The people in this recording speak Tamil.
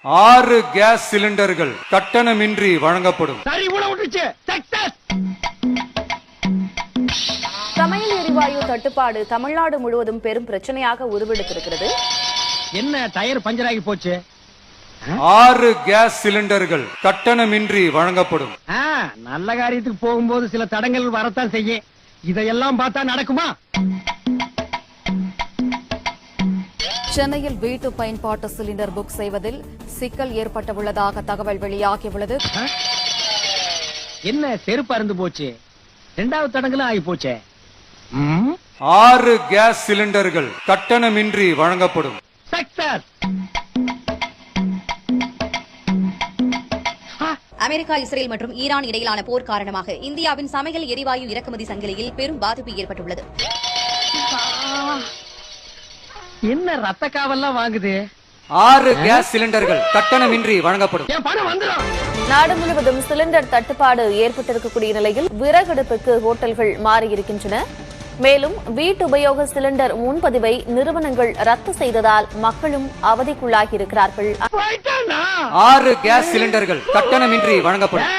6 கேஸ் சிலிண்டர்கள் கட்டணமின்றி வழங்கப்படும். சமையல் எரிவாயு தட்டுப்பாடு தமிழ்நாடு முழுவதும் பெரும் பிரச்சனையாக உருவெடுத்திருக்கிறது. என்ன டயர் பஞ்சர் ஆகி போச்சு? 6 கேஸ் சிலிண்டர்கள் கட்டணமின்றி வழங்கப்படும். நல்ல காரியத்துக்கு போகும்போது சில தடங்கள் வரத்தான் செய்யும். இதையெல்லாம் பார்த்தா நடக்குமா? சென்னையில் வீட்டு பயன்பாட்டு சிலிண்டர் புக் செய்வதில் சிக்கல் ஏற்பட்டுள்ளதாக தகவல் வெளியாகியுள்ளது. என்ன செருப்பு அருந்து போச்சு? 2வது தடங்களும் ஆகி போச்சே. 6 கேஸ் சிலிண்டர்கள் கட்டணமின்றி வழங்கப்படும். சக்சஸ். அமெரிக்கா, இஸ்ரேல் மற்றும் ஈரான் இடையிலான போர் காரணமாக இந்தியாவின் சமையல் எரிவாயு இறக்குமதி சங்கிலியில் பெரும் பாதிப்பு ஏற்பட்டுள்ளது. என்ன ரத்த காவல்லாம் வாங்குது? 6 கேஸ் சிலிண்டர்கள் கட்டணமின்றி வழங்கப்படும். நாடு முழுவதும் சிலிண்டர் தட்டுப்பாடு ஏற்பட்டிருக்கக்கூடிய நிலையில் விறகடுப்புக்கு ஹோட்டல்கள் மாறியிருக்கின்றன. மேலும் வீட்டு உபயோக சிலிண்டர் முன்பதிவை நிறுவனங்கள் ரத்து செய்ததால் மக்களும் அவதிக்குள்ளாகி இருக்கிறார்கள். 6 கேஸ் சிலிண்டர்கள் கட்டணமின்றி வழங்கப்படும்.